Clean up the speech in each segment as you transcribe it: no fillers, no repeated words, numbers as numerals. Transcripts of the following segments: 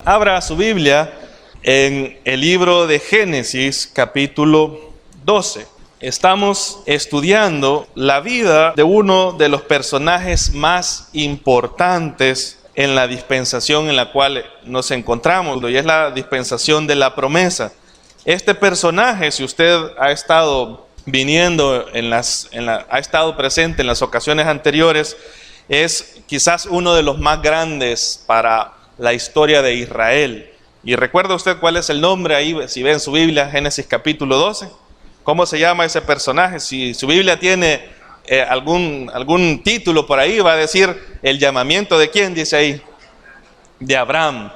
Abra su Biblia en el libro de Génesis, capítulo 12. Estamos estudiando la vida de uno de los personajes más importantes en la dispensación en la cual nos encontramos, y es la dispensación de la promesa. Este personaje, si usted ha estado viniendo ha estado presente en las ocasiones anteriores, es quizás uno de los más grandes para la historia de Israel. ¿Y recuerda usted cuál es el nombre ahí, si ve en su Biblia, Génesis capítulo 12? ¿Cómo se llama ese personaje? Si su Biblia tiene algún título por ahí, va a decir el llamamiento de quién, dice ahí, de Abraham.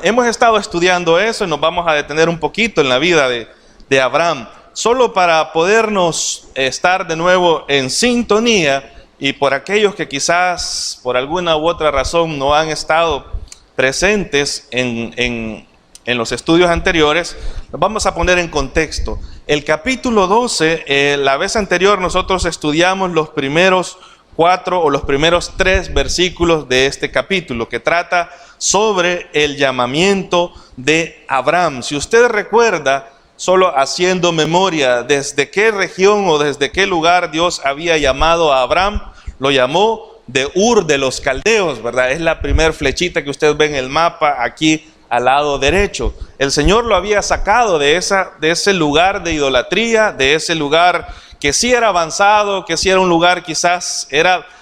Hemos estado estudiando eso y nos vamos a detener un poquito en la vida de Abraham, solo para podernos estar de nuevo en sintonía, y por aquellos que quizás por alguna u otra razón no han estado presentes en los estudios anteriores, nos vamos a poner en contexto. El capítulo 12, la vez anterior nosotros estudiamos los primeros 4 o los primeros 3 versículos de este capítulo, que trata sobre el llamamiento de Abraham. Si usted recuerda, solo haciendo memoria, desde qué región o desde qué lugar Dios había llamado a Abraham, lo llamó de Ur de los Caldeos, ¿verdad? Es la primera flechita que usted ve en el mapa aquí al lado derecho. El Señor lo había sacado de ese lugar de idolatría, de ese lugar que sí era avanzado, que sí era un lugar quizás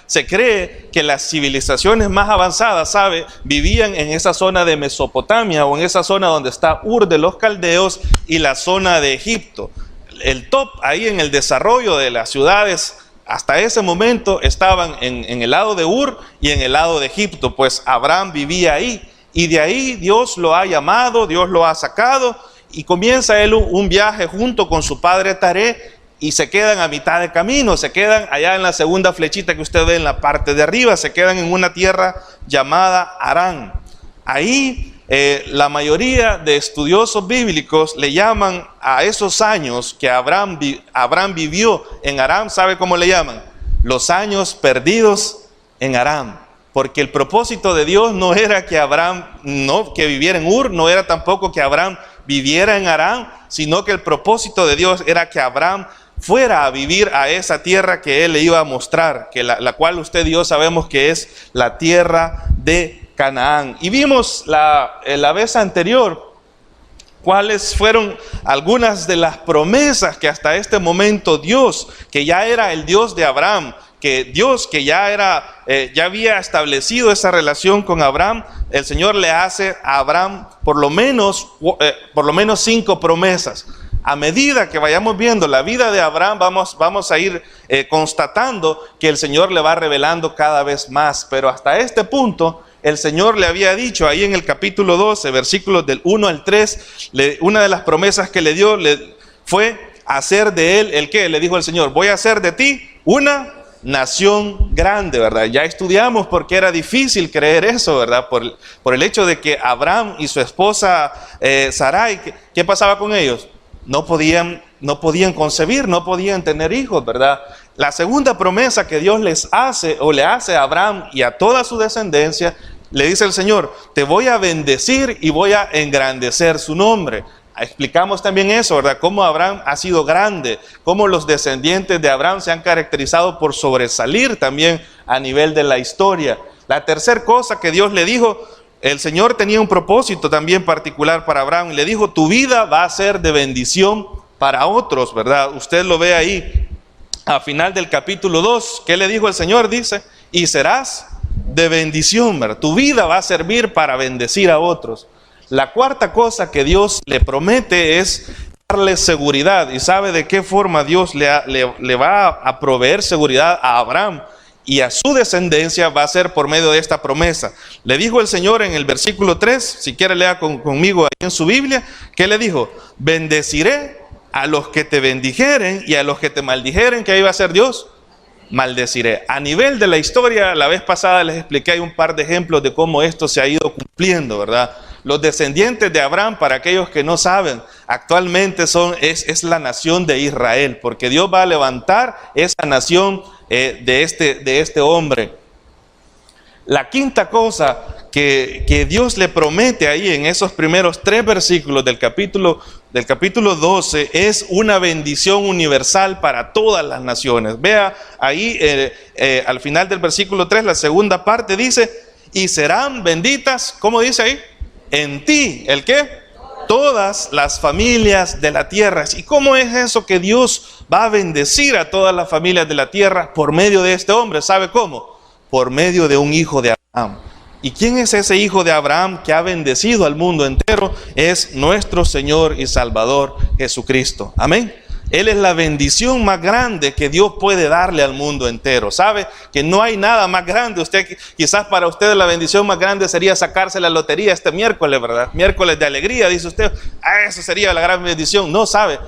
se cree que las civilizaciones más avanzadas, vivían en esa zona de Mesopotamia o en esa zona donde está Ur de los Caldeos y la zona de Egipto. El top ahí en el desarrollo de las ciudades hasta ese momento estaban en el lado de Ur y en el lado de Egipto, pues Abraham vivía ahí. Y de ahí Dios lo ha llamado, Dios lo ha sacado, y comienza él un viaje junto con su padre Taré, y se quedan a mitad de camino, se quedan allá en la segunda flechita que usted ve en la parte de arriba, se quedan en una tierra llamada Harán. Ahí la mayoría de estudiosos bíblicos le llaman a esos años que Abraham vivió en Harán, ¿sabe cómo le llaman? Los años perdidos en Harán. Porque el propósito de Dios no era que Abraham que viviera en Ur, no era tampoco que Abraham viviera en Harán, sino que el propósito de Dios era que Abraham fuera a vivir a esa tierra que él le iba a mostrar, que la cual usted y yo sabemos que es la tierra de Canaán. Y vimos la vez anterior cuáles fueron algunas de las promesas que hasta este momento Dios, que ya era el Dios de Abraham, que Dios que ya había establecido esa relación con Abraham, el Señor le hace a Abraham por lo menos 5 promesas. A medida que vayamos viendo la vida de Abraham, vamos a ir constatando que el Señor le va revelando cada vez más, pero hasta este punto el Señor le había dicho ahí en el capítulo 12, versículos del 1 al 3, una de las promesas que le dio fue hacer de él, ¿el qué? Le dijo el Señor, voy a hacer de ti una nación grande, ¿verdad? Ya estudiamos porque era difícil creer eso, ¿verdad? Por el hecho de que Abraham y su esposa Sarai, ¿qué pasaba con ellos? No podían concebir, no podían tener hijos, ¿verdad? La segunda promesa que Dios le hace a Abraham y a toda su descendencia, le dice el Señor, te voy a bendecir y voy a engrandecer su nombre. Explicamos también eso, ¿verdad? Cómo Abraham ha sido grande, cómo los descendientes de Abraham se han caracterizado por sobresalir también a nivel de la historia. La tercera cosa que Dios le dijo, el Señor tenía un propósito también particular para Abraham y le dijo, tu vida va a ser de bendición para otros, ¿verdad? Usted lo ve ahí a final del capítulo 2, ¿qué le dijo el Señor? Dice, y serás de bendición, ¿verdad? Tu vida va a servir para bendecir a otros. La cuarta cosa que Dios le promete es darle seguridad. ¿Y sabe de qué forma Dios le va a proveer seguridad a Abraham? Y a su descendencia va a ser por medio de esta promesa. Le dijo el Señor en el versículo 3, si quiere lea conmigo ahí en su Biblia, ¿qué le dijo? Bendeciré a los que te bendijeren y a los que te maldijeren, ¿qué iba a hacer Dios? Maldeciré. A nivel de la historia, la vez pasada les expliqué, hay un par de ejemplos de cómo esto se ha ido cumpliendo, ¿verdad? Los descendientes de Abraham, para aquellos que no saben, actualmente es la nación de Israel, porque Dios va a levantar esa nación de este hombre. La quinta cosa que Dios le promete ahí en esos primeros 3 versículos del capítulo 12 es una bendición universal para todas las naciones. Vea ahí al final del versículo 3, la segunda parte dice, y serán benditas, ¿cómo dice ahí? En ti, ¿el qué? Todas las familias de la tierra. ¿Y cómo es eso que Dios va a bendecir a todas las familias de la tierra por medio de este hombre? ¿Sabe cómo? Por medio de un hijo de Abraham. ¿Y quién es ese hijo de Abraham que ha bendecido al mundo entero? Es nuestro Señor y Salvador Jesucristo. Amén. Él es la bendición más grande que Dios puede darle al mundo entero. ¿Sabe? Que no hay nada más grande. Quizás para usted la bendición más grande sería sacarse la lotería este miércoles, ¿verdad? Miércoles de alegría, dice usted. Eso sería la gran bendición. No, ¿sabe?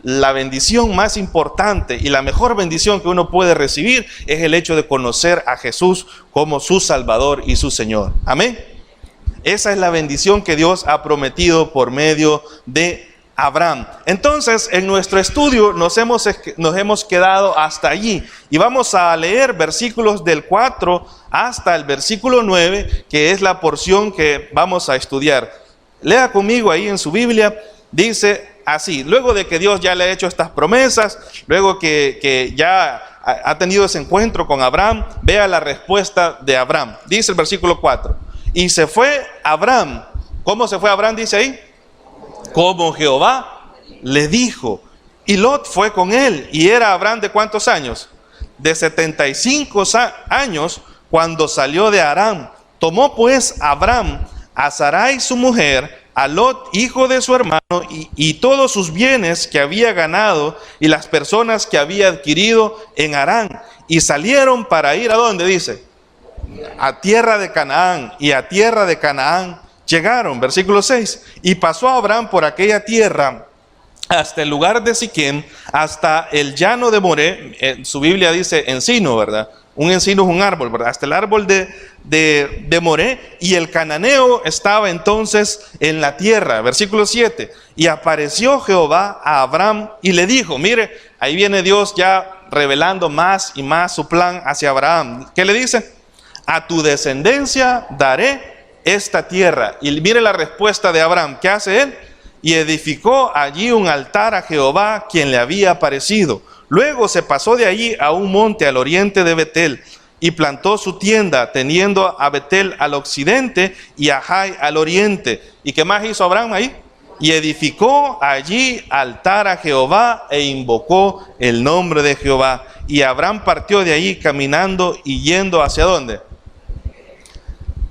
La bendición más importante y la mejor bendición que uno puede recibir es el hecho de conocer a Jesús como su Salvador y su Señor. Amén. Esa es la bendición que Dios ha prometido por medio de Abraham. Entonces, en nuestro estudio nos hemos quedado hasta allí y vamos a leer versículos del 4 hasta el versículo 9, que es la porción que vamos a estudiar. Lea conmigo ahí en su Biblia, dice así: luego de que Dios ya le ha hecho estas promesas, luego que ya ha tenido ese encuentro con Abraham, vea la respuesta de Abraham. Dice el versículo 4, y se fue Abraham. ¿Cómo se fue Abraham? Dice ahí, como Jehová le dijo, y Lot fue con él. Y era Abraham ¿de cuántos años? De 75 años cuando salió de Harán. Tomó pues Abraham a Sarai su mujer, a Lot hijo de su hermano, y todos sus bienes que había ganado y las personas que había adquirido en Harán, y salieron para ir ¿a dónde? Dice, a tierra de Canaán. Y a tierra de Canaán llegaron, versículo 6, y pasó Abraham por aquella tierra hasta el lugar de Siquem, hasta el llano de Moré. Su Biblia dice encino, ¿verdad? Un encino es un árbol, ¿verdad? Hasta el árbol de Moré, y el cananeo estaba entonces en la tierra. Versículo 7, y apareció Jehová a Abraham y le dijo, mire, ahí viene Dios ya revelando más y más su plan hacia Abraham. ¿Qué le dice? A tu descendencia daré esta tierra. Y mire la respuesta de Abraham. ¿Qué hace él? Y edificó allí un altar a Jehová, quien le había aparecido. Luego se pasó de allí a un monte al oriente de Betel y plantó su tienda, teniendo a Betel al occidente y a Jai al oriente. ¿Y qué más hizo Abraham ahí? Y edificó allí altar a Jehová e invocó el nombre de Jehová. Y Abraham partió de allí caminando y yendo ¿hacia dónde?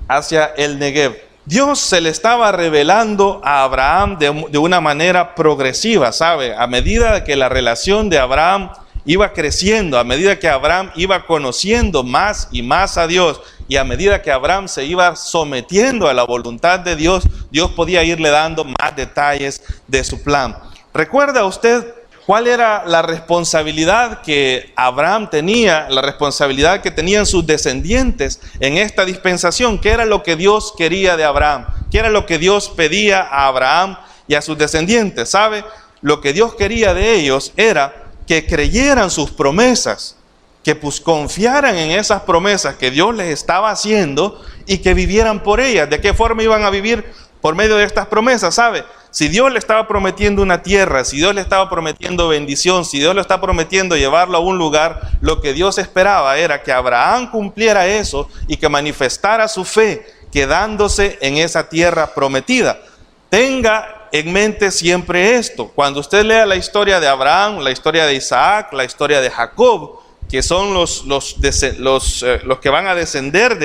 Hacia el Negev. Dios se le estaba revelando a Abraham de una manera progresiva, ¿sabe? A medida que la relación de Abraham iba creciendo, a medida que Abraham iba conociendo más y más a Dios, y a medida que Abraham se iba sometiendo a la voluntad de Dios, Dios podía irle dando más detalles de su plan. ¿Recuerda usted cuál era la responsabilidad que Abraham tenía, la responsabilidad que tenían sus descendientes en esta dispensación? ¿Qué era lo que Dios quería de Abraham? ¿Qué era lo que Dios pedía a Abraham y a sus descendientes? ¿Sabe? Lo que Dios quería de ellos era que creyeran sus promesas, que pues confiaran en esas promesas que Dios les estaba haciendo y que vivieran por ellas. ¿De qué forma iban a vivir por medio de estas promesas? ¿Sabe? Si Dios le estaba prometiendo una tierra, si Dios le estaba prometiendo bendición, si Dios le está prometiendo llevarlo a un lugar, lo que Dios esperaba era que Abraham cumpliera eso y que manifestara su fe quedándose en esa tierra prometida. Tenga en mente siempre esto. Cuando usted lea la historia de Abraham, la historia de Isaac, la historia de Jacob, que son los que van a descender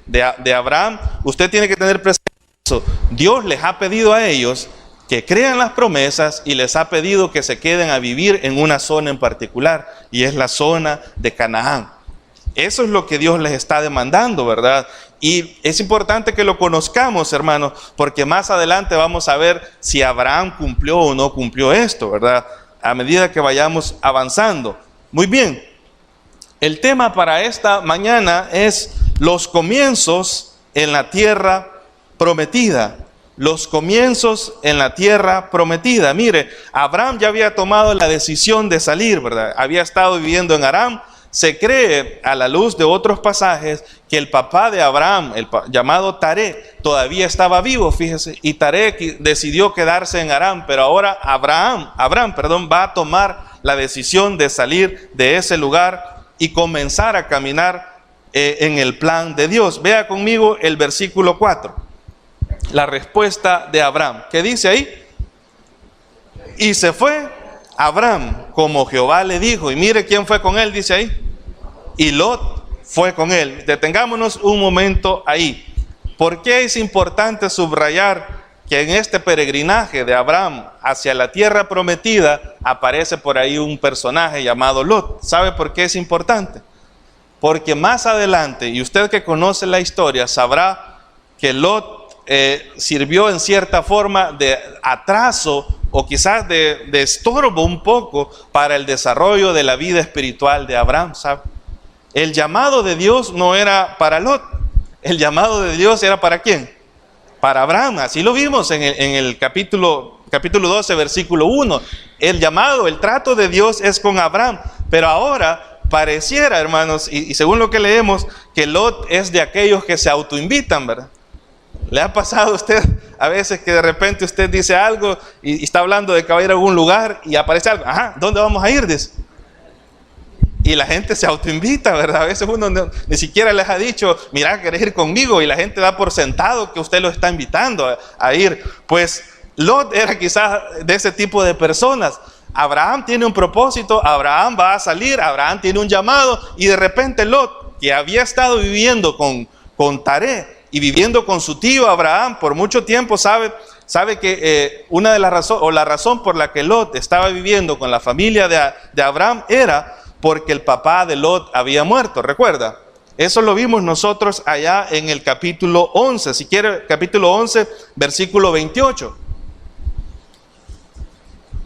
de Abraham, usted tiene que tener presente eso. Dios les ha pedido a ellos que crean las promesas y les ha pedido que se queden a vivir en una zona en particular, y es la zona de Canaán. Eso es lo que Dios les está demandando, ¿verdad? Y es importante que lo conozcamos, hermanos, porque más adelante vamos a ver si Abraham cumplió o no cumplió esto, ¿verdad? A medida que vayamos avanzando. Muy bien, el tema para esta mañana es los comienzos en la tierra prometida. Los comienzos en la tierra prometida. Mire, Abraham ya había tomado la decisión de salir, ¿verdad? Había estado viviendo en Harán, Se cree, a la luz de otros pasajes, que el papá de Abraham, llamado Taré, todavía estaba vivo, fíjese, y Taré decidió quedarse en Aram, pero ahora Abraham, va a tomar la decisión de salir de ese lugar y comenzar a caminar en el plan de Dios. Vea conmigo el versículo 4, la respuesta de Abraham. ¿Qué dice ahí? Y se fue Abraham como Jehová le dijo. Y mire quién fue con él, dice ahí. Y Lot fue con él. Detengámonos un momento ahí. ¿Por qué es importante subrayar que en este peregrinaje de Abraham hacia la tierra prometida aparece por ahí un personaje llamado Lot? ¿Sabe por qué es importante? Porque más adelante, y usted que conoce la historia, sabrá que Lot sirvió en cierta forma de atraso o quizás de estorbo un poco para el desarrollo de la vida espiritual de Abraham, ¿sabe? El llamado de Dios no era para Lot, el llamado de Dios era ¿para quién? Para Abraham. Así lo vimos en el capítulo 12, versículo 1. El llamado, el trato de Dios es con Abraham, pero ahora pareciera, hermanos, y según lo que leemos, que Lot es de aquellos que se autoinvitan, ¿verdad? ¿Le ha pasado a usted a veces que de repente usted dice algo y está hablando de que va a ir a algún lugar y aparece algo? Ajá, ¿dónde vamos a ir? Dice. Y la gente se autoinvita, ¿verdad? A veces uno ni siquiera les ha dicho, mira, ¿querés ir conmigo? Y la gente da por sentado que usted lo está invitando a ir. Pues Lot era quizás de ese tipo de personas. Abraham tiene un propósito, Abraham va a salir, Abraham tiene un llamado, y de repente Lot, que había estado viviendo con Taré y viviendo con su tío Abraham por mucho tiempo, sabe que una de las razones, o la razón por la que Lot estaba viviendo con la familia de Abraham era porque el papá de Lot había muerto, ¿recuerda? Eso lo vimos nosotros allá en el capítulo 11, si quiere, capítulo 11, versículo 28.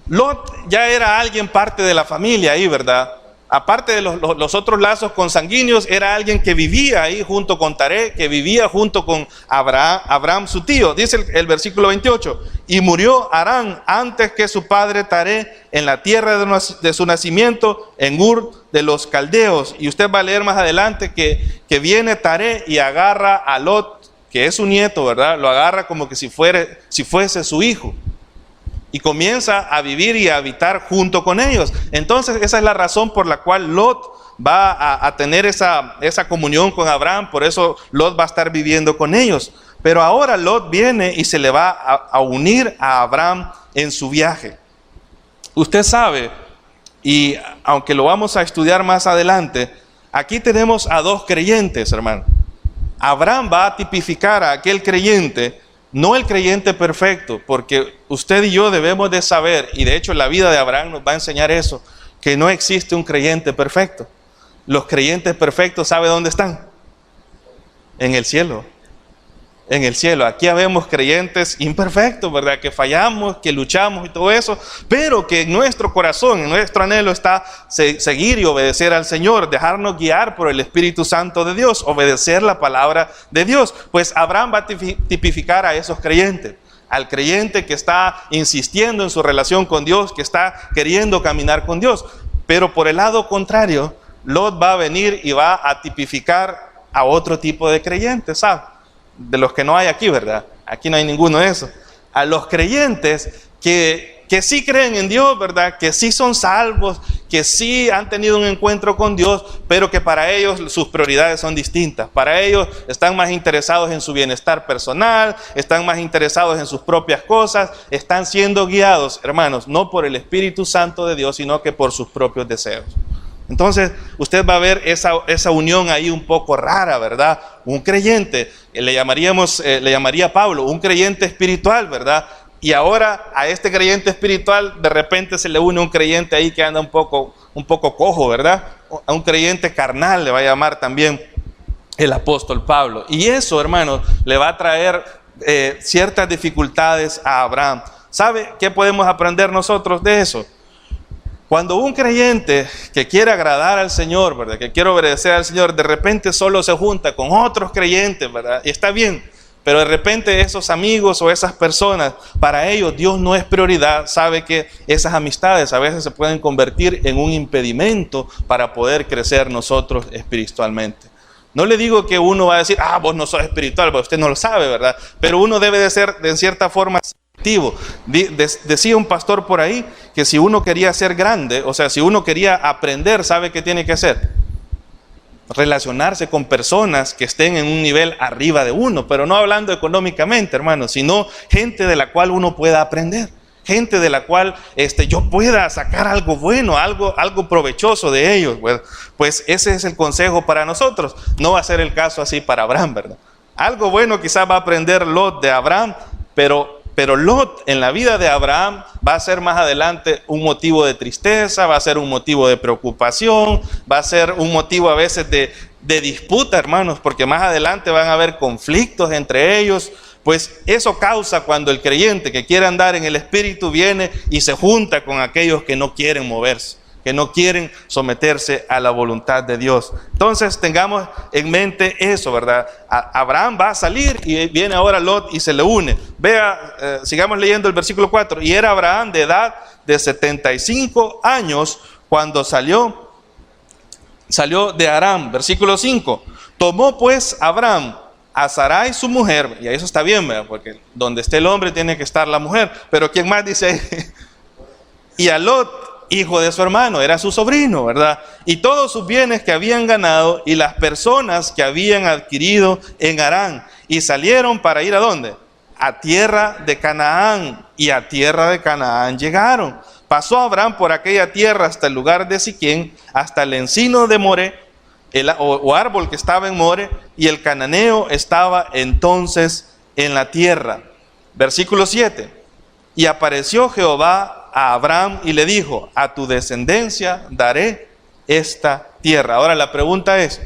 Lot ya era alguien parte de la familia ahí, ¿verdad? Aparte de los otros lazos consanguíneos, era alguien que vivía ahí junto con Taré, que vivía junto con Abraham su tío. Dice el versículo 28, y murió Harán antes que su padre Taré en la tierra de su nacimiento, en Ur de los Caldeos. Y usted va a leer más adelante que viene Taré y agarra a Lot, que es su nieto, ¿verdad? Lo agarra como que si fuese su hijo. Y comienza a vivir y a habitar junto con ellos. Entonces esa es la razón por la cual Lot va a tener esa comunión con Abraham. Por eso Lot va a estar viviendo con ellos. Pero ahora Lot viene y se le va a unir a Abraham en su viaje. Usted sabe, y aunque lo vamos a estudiar más adelante, aquí tenemos a dos creyentes, hermano. Abraham va a tipificar a aquel creyente, no el creyente perfecto, porque usted y yo debemos de saber, y de hecho la vida de Abraham nos va a enseñar eso, que no existe un creyente perfecto. Los creyentes perfectos, ¿sabe dónde están? En el cielo. En el cielo. Aquí habemos creyentes imperfectos, ¿verdad? Que fallamos, que luchamos y todo eso, pero que en nuestro corazón, en nuestro anhelo está seguir y obedecer al Señor, dejarnos guiar por el Espíritu Santo de Dios, obedecer la palabra de Dios. Pues Abraham va a tipificar a esos creyentes, al creyente que está insistiendo en su relación con Dios, que está queriendo caminar con Dios. Pero por el lado contrario, Lot va a venir y va a tipificar a otro tipo de creyentes, ¿sabe? De los que no hay aquí, ¿verdad? Aquí no hay ninguno de esos. A los creyentes que sí creen en Dios, ¿verdad? Que sí son salvos, que sí han tenido un encuentro con Dios, pero que para ellos sus prioridades son distintas. Para ellos están más interesados en su bienestar personal, están más interesados en sus propias cosas, están siendo guiados, hermanos, no por el Espíritu Santo de Dios, sino que por sus propios deseos. Entonces, usted va a ver esa unión ahí un poco rara, ¿verdad? Un creyente, le llamaría Pablo, un creyente espiritual, ¿verdad? Y ahora a este creyente espiritual de repente se le une un creyente ahí que anda un poco cojo, ¿verdad? A un creyente carnal le va a llamar también el apóstol Pablo. Y eso, hermanos, le va a traer ciertas dificultades a Abraham. ¿Sabe qué podemos aprender nosotros de eso? Cuando un creyente que quiere agradar al Señor, ¿verdad? Que quiere obedecer al Señor, de repente solo se junta con otros creyentes, ¿verdad? Y está bien, Pero de repente esos amigos o esas personas, para ellos Dios no es prioridad. Sabe que esas amistades a veces se pueden convertir en un impedimento para poder crecer nosotros espiritualmente. No le digo que uno va a decir, vos no sos espiritual, porque usted no lo sabe, ¿verdad? Pero uno debe de ser de cierta forma selectivo. Decía un pastor por ahí que si uno quería ser grande, o sea, si uno quería aprender, ¿sabe qué tiene que hacer? Relacionarse con personas que estén en un nivel arriba de uno, pero no hablando económicamente, hermanos, sino gente de la cual uno pueda aprender, gente de la cual yo pueda sacar algo bueno, algo provechoso de ellos. Pues ese es el consejo para nosotros. No va a ser el caso así para Abraham, ¿verdad? Algo bueno quizás va a aprender Lot de Abraham, pero Lot en la vida de Abraham va a ser más adelante un motivo de tristeza, va a ser un motivo de preocupación, va a ser un motivo a veces de disputa, hermanos, porque más adelante van a haber conflictos entre ellos. Pues eso causa cuando el creyente que quiere andar en el Espíritu viene y se junta con aquellos que no quieren moverse, que no quieren someterse a la voluntad de Dios. Entonces tengamos en mente eso, ¿verdad? Abraham va a salir y viene ahora Lot y se le une. Vea, sigamos leyendo el versículo 4. Y era Abraham de edad de 75 años cuando salió de Aram. Versículo 5. Tomó pues Abraham a Sarai su mujer, y eso está bien, ¿verdad? Porque donde esté el hombre tiene que estar la mujer. Pero ¿quién más dice? Y a Lot, hijo de su hermano, era su sobrino, ¿verdad? Y todos sus bienes que habían ganado y las personas que habían adquirido en Harán. Y salieron para ir ¿a dónde? A tierra de Canaán. Y a tierra de Canaán llegaron. Pasó Abraham por aquella tierra hasta el lugar de Siquén, hasta el encino de Moré, o árbol que estaba en More, y el cananeo estaba entonces en la tierra. Versículo 7. Y apareció Jehová a Abraham y le dijo: a tu descendencia daré esta tierra. Ahora la pregunta es,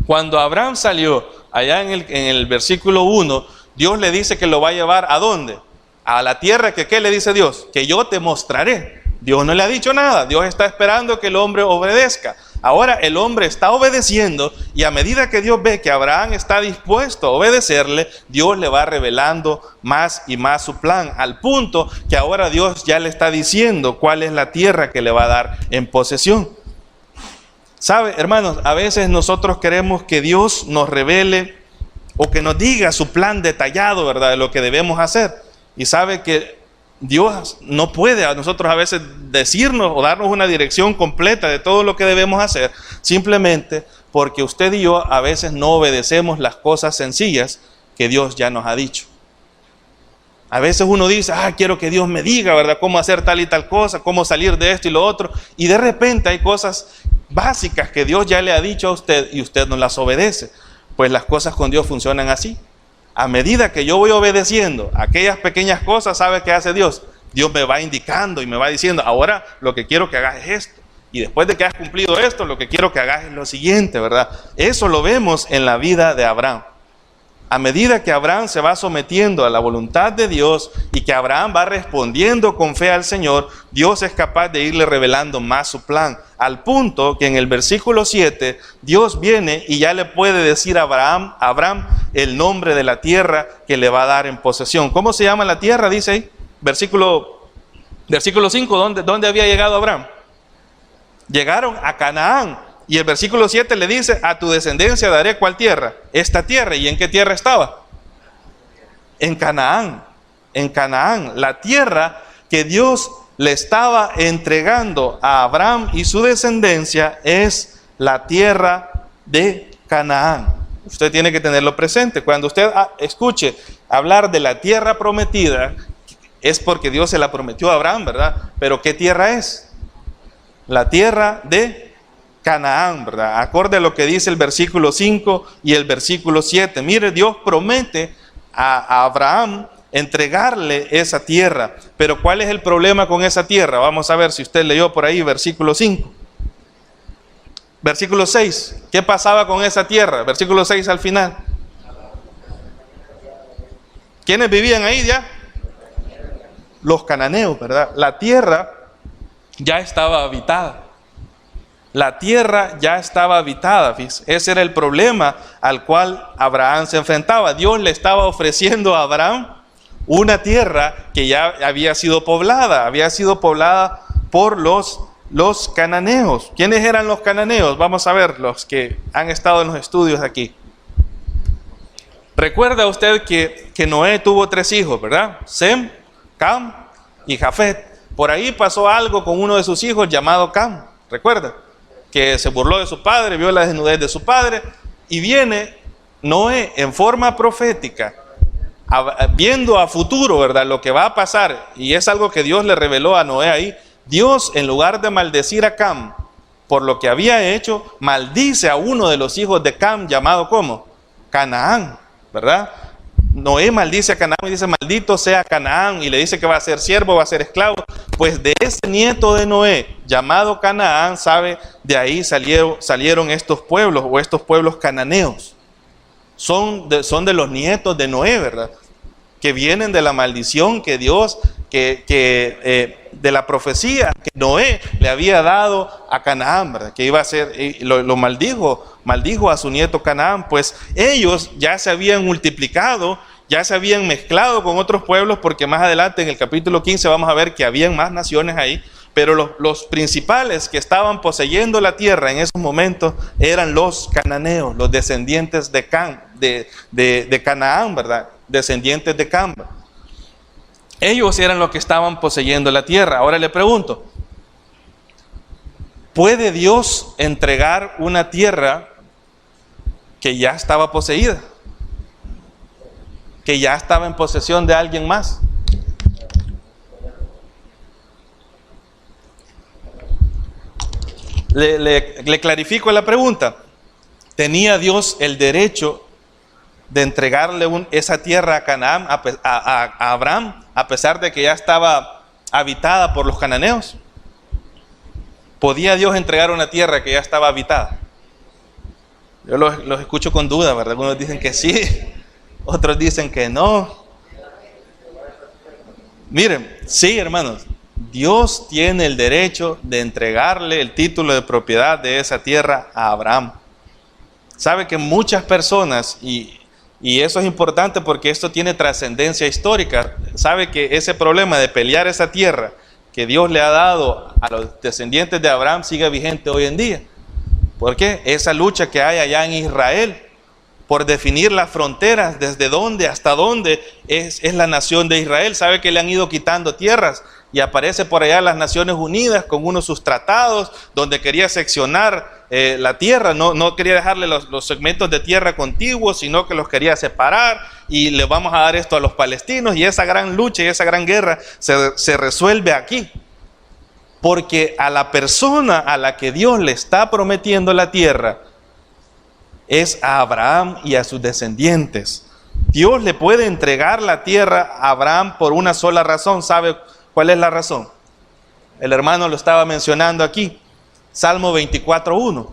cuando Abraham salió allá en el versículo 1, Dios le dice que lo va a llevar ¿a dónde? A la tierra que, ¿qué le dice Dios? Que yo te mostraré. Dios no le ha dicho nada, Dios está esperando que el hombre obedezca. Ahora el hombre está obedeciendo, y a medida que Dios ve que Abraham está dispuesto a obedecerle, Dios le va revelando más y más su plan, al punto que ahora Dios ya le está diciendo cuál es la tierra que le va a dar en posesión. ¿Sabe, hermanos? A veces nosotros queremos que Dios nos revele o que nos diga su plan detallado, ¿verdad?, de lo que debemos hacer. Y sabe que Dios no puede a nosotros a veces decirnos o darnos una dirección completa de todo lo que debemos hacer, simplemente porque usted y yo a veces no obedecemos las cosas sencillas que Dios ya nos ha dicho. A veces uno dice, quiero que Dios me diga, ¿verdad?, cómo hacer tal y tal cosa, cómo salir de esto y lo otro, y de repente hay cosas básicas que Dios ya le ha dicho a usted y usted no las obedece. Pues las cosas con Dios funcionan así. A medida que yo voy obedeciendo aquellas pequeñas cosas, ¿sabe qué hace Dios? Dios me va indicando y me va diciendo, ahora lo que quiero que hagas es esto. Y después de que has cumplido esto, lo que quiero que hagas es lo siguiente, ¿verdad? Eso lo vemos en la vida de Abraham. A medida que Abraham se va sometiendo a la voluntad de Dios y que Abraham va respondiendo con fe al Señor, Dios es capaz de irle revelando más su plan, al punto que en el versículo 7, Dios viene y ya le puede decir a Abraham el nombre de la tierra que le va a dar en posesión. ¿Cómo se llama la tierra? Dice ahí, versículo 5, ¿dónde había llegado Abraham? Llegaron a Canaán. Y el versículo 7 le dice, a tu descendencia daré ¿cuál tierra? Esta tierra. ¿Y en qué tierra estaba? En Canaán. En Canaán, la tierra que Dios le estaba entregando a Abraham y su descendencia es la tierra de Canaán. Usted tiene que tenerlo presente. Cuando usted escuche hablar de la tierra prometida, es porque Dios se la prometió a Abraham, ¿verdad? Pero ¿qué tierra es? La tierra de Canaán, ¿verdad? Acorde a lo que dice el versículo 5 y el versículo 7. Mire, Dios promete a Abraham entregarle esa tierra. Pero ¿cuál es el problema con esa tierra? Vamos a ver si usted leyó por ahí versículo 5. Versículo 6. ¿Qué pasaba con esa tierra? Versículo 6 al final. ¿Quiénes vivían ahí ya? Los cananeos, ¿verdad? La tierra ya estaba habitada. La tierra ya estaba habitada, fíjese. Ese era el problema al cual Abraham se enfrentaba. Dios le estaba ofreciendo a Abraham una tierra que ya había sido poblada por los cananeos. ¿Quiénes eran los cananeos? Vamos a ver, los que han estado en los estudios aquí. Recuerda usted que Noé tuvo 3 hijos, ¿verdad? Sem, Cam y Jafet. Por ahí pasó algo con uno de sus hijos llamado Cam, ¿recuerda? Que se burló de su padre, vio la desnudez de su padre, y viene Noé en forma profética, viendo a futuro, ¿verdad? Lo que va a pasar, y es algo que Dios le reveló a Noé ahí. Dios, en lugar de maldecir a Cam por lo que había hecho, maldice a uno de los hijos de Cam, llamado ¿cómo? Canaán, ¿verdad? Noé maldice a Canaán y dice: maldito sea Canaán, y le dice que va a ser siervo, va a ser esclavo. Pues de ese nieto de Noé, llamado Canaán, sabe, de ahí salieron estos pueblos, o estos pueblos cananeos. Son de los nietos de Noé, ¿verdad? Que vienen de la maldición que Dios, de la profecía que Noé le había dado a Canaán, ¿verdad? Que iba a ser, lo maldijo a su nieto Canaán. Pues ellos ya se habían multiplicado, ya se habían mezclado con otros pueblos, porque más adelante en el capítulo 15 vamos a ver que habían más naciones ahí, pero los principales que estaban poseyendo la tierra en esos momentos eran los cananeos, los descendientes de Canaán, ¿verdad? Descendientes de Cam. Ellos eran los que estaban poseyendo la tierra. Ahora le pregunto, ¿puede Dios entregar una tierra que ya estaba poseída? Que ya estaba en posesión de alguien más. Le clarifico la pregunta. ¿Tenía Dios el derecho de entregarle esa tierra a Canaán, a Abraham, a pesar de que ya estaba habitada por los cananeos? ¿Podía Dios entregar una tierra que ya estaba habitada? Yo los escucho con duda, ¿verdad? Algunos dicen que sí, otros dicen que no. Miren, sí, hermanos, Dios tiene el derecho de entregarle el título de propiedad de esa tierra a Abraham. Sabe que muchas personas, y eso es importante porque esto tiene trascendencia histórica, sabe que ese problema de pelear esa tierra que Dios le ha dado a los descendientes de Abraham sigue vigente hoy en día. ¿Por qué? Esa lucha que hay allá en Israel por definir las fronteras, desde dónde hasta dónde es la nación de Israel. Sabe que le han ido quitando tierras y aparece por allá las Naciones Unidas con uno de sus tratados donde quería seccionar la tierra, no quería dejarle los segmentos de tierra contiguos, sino que los quería separar, y le vamos a dar esto a los palestinos, y esa gran lucha y esa gran guerra se resuelve aquí. Porque a la persona a la que Dios le está prometiendo la tierra es a Abraham y a sus descendientes. Dios le puede entregar la tierra a Abraham por una sola razón. ¿Sabe cuál es la razón? El hermano lo estaba mencionando aquí. Salmo 24:1.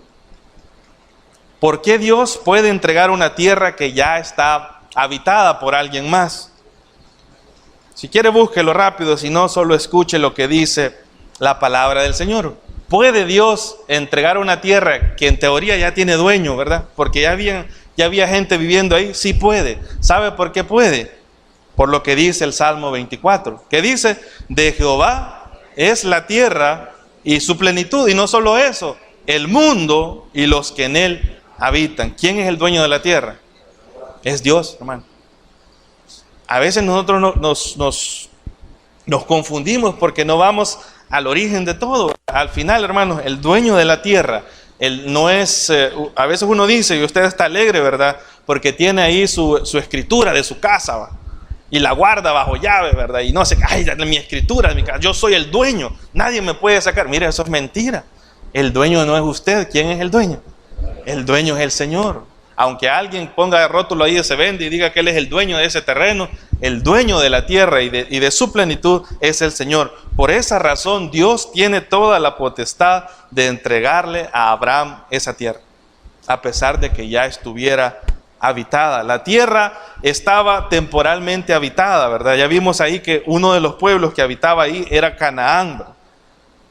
¿Por qué Dios puede entregar una tierra que ya está habitada por alguien más? Si quiere, búsquelo rápido, si no, solo escuche lo que dice la palabra del Señor. ¿Puede Dios entregar una tierra que en teoría ya tiene dueño, verdad? Porque ya había gente viviendo ahí. Sí puede. ¿Sabe por qué puede? Por lo que dice el Salmo 24, que dice: de Jehová es la tierra y su plenitud, y no solo eso, el mundo y los que en él habitan. ¿Quién es el dueño de la tierra? Es Dios, hermano. A veces nosotros nos confundimos porque no vamos al origen de todo. Al final, hermanos, el dueño de la tierra, él no es, a veces uno dice, y usted está alegre, ¿verdad? Porque tiene ahí su escritura de su casa, ¿va? Y la guarda bajo llave, ¿verdad? Y no sé, ay, mi escritura, yo soy el dueño, nadie me puede sacar. Mire, eso es mentira. El dueño no es usted. ¿Quién es el dueño? El dueño es el Señor. Aunque alguien ponga el rótulo ahí de se vende y diga que él es el dueño de ese terreno, el dueño de la tierra y de su plenitud es el Señor. Por esa razón, Dios tiene toda la potestad de entregarle a Abraham esa tierra, a pesar de que ya estuviera habitada. La tierra estaba temporalmente habitada, ¿verdad? Ya vimos ahí que uno de los pueblos que habitaba ahí era Canaán, ¿verdad?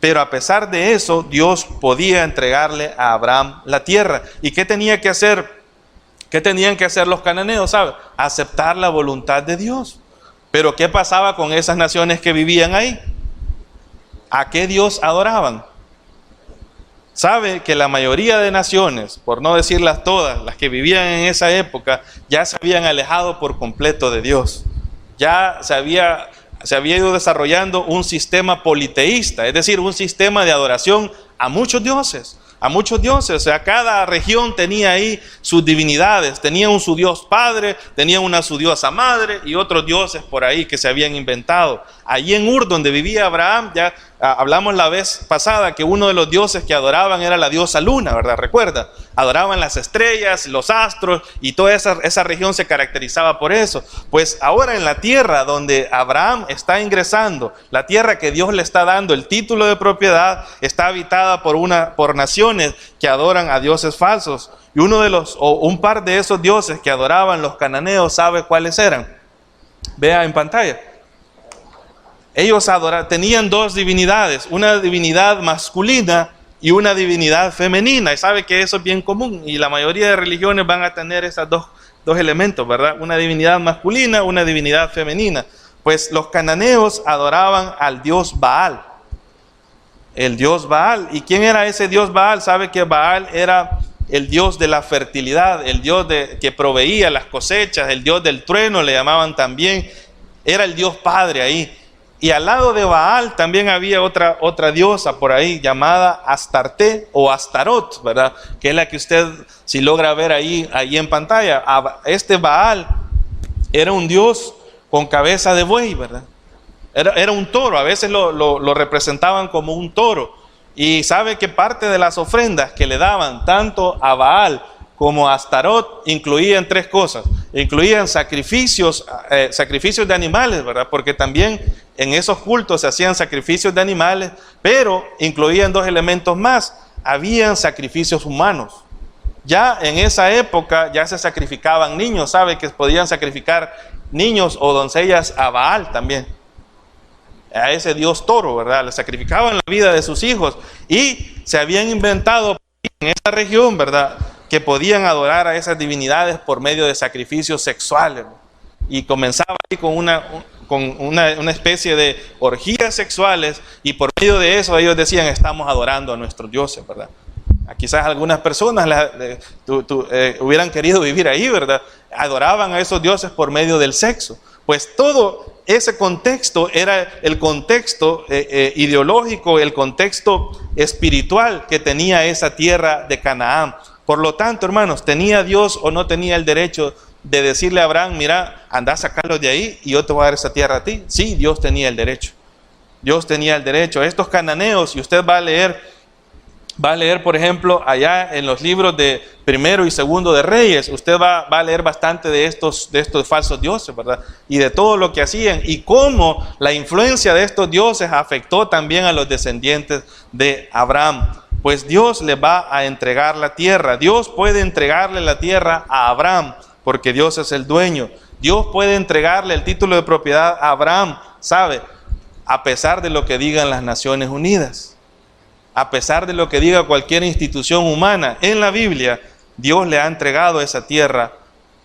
Pero a pesar de eso, Dios podía entregarle a Abraham la tierra. ¿Y qué tenía que hacer? ¿Qué tenían que hacer los cananeos? ¿Sabe? Aceptar la voluntad de Dios. Pero ¿qué pasaba con esas naciones que vivían ahí? ¿A qué Dios adoraban? Sabe que la mayoría de naciones, por no decirlas todas, las que vivían en esa época, ya se habían alejado por completo de Dios. Ya se había ido desarrollando un sistema politeísta, es decir, un sistema de adoración a muchos dioses. A muchos dioses, o sea, cada región tenía ahí sus divinidades, tenían su dios padre, tenían su diosa madre y otros dioses por ahí que se habían inventado. Allí en Ur, donde vivía Abraham, ya hablamos la vez pasada que uno de los dioses que adoraban era la diosa Luna, ¿verdad? Recuerda, adoraban las estrellas, los astros, y toda esa región se caracterizaba por eso. Pues ahora en la tierra donde Abraham está ingresando, la tierra que Dios le está dando el título de propiedad, está habitada por naciones que adoran a dioses falsos. Y un par de esos dioses que adoraban los cananeos, ¿sabe cuáles eran? Vea en pantalla. Ellos tenían dos divinidades, una divinidad masculina y una divinidad femenina. Y sabe que eso es bien común y la mayoría de religiones van a tener esos dos elementos, ¿verdad? Una divinidad masculina, una divinidad femenina. Pues los cananeos adoraban al dios Baal. El dios Baal. ¿Y quién era ese dios Baal? Sabe que Baal era el dios de la fertilidad, el dios que proveía las cosechas, el dios del trueno le llamaban también. Era el dios padre ahí. Y al lado de Baal también había otra diosa por ahí llamada Astarte o Astarot, ¿verdad? Que es la que usted, si logra ver ahí en pantalla. Este Baal era un dios con cabeza de buey, ¿verdad? Era un toro, a veces lo representaban como un toro. Y sabe que parte de las ofrendas que le daban tanto a Baal como a Astarot incluían tres cosas. Incluían sacrificios de animales, ¿verdad? Porque también en esos cultos se hacían sacrificios de animales, pero incluían dos elementos más. Habían sacrificios humanos. Ya en esa época ya se sacrificaban niños, ¿sabe? Que podían sacrificar niños o doncellas a Baal también. A ese dios toro, ¿verdad? Le sacrificaban la vida de sus hijos y se habían inventado en esa región, ¿verdad?, que podían adorar a esas divinidades por medio de sacrificios sexuales. Y comenzaba ahí con una especie de orgías sexuales y por medio de eso ellos decían, estamos adorando a nuestros dioses, ¿verdad? Quizás algunas personas hubieran querido vivir ahí, ¿verdad? Adoraban a esos dioses por medio del sexo. Pues todo ese contexto era el contexto ideológico, el contexto espiritual que tenía esa tierra de Canaán. Por lo tanto, hermanos, ¿tenía Dios o no tenía el derecho de decirle a Abraham, mira, anda a sacarlos de ahí y yo te voy a dar esa tierra a ti? Sí, Dios tenía el derecho. Dios tenía el derecho. Estos cananeos, y usted va a leer, por ejemplo, allá en los libros de Primero y Segundo de Reyes, usted va a leer bastante de estos falsos dioses, ¿verdad? Y de todo lo que hacían y cómo la influencia de estos dioses afectó también a los descendientes de Abraham. Pues Dios le va a entregar la tierra. Dios puede entregarle la tierra a Abraham porque Dios es el dueño. Dios puede entregarle el título de propiedad a Abraham, ¿sabe? A pesar de lo que digan las Naciones Unidas. A pesar de lo que diga cualquier institución humana, en la Biblia, Dios le ha entregado esa tierra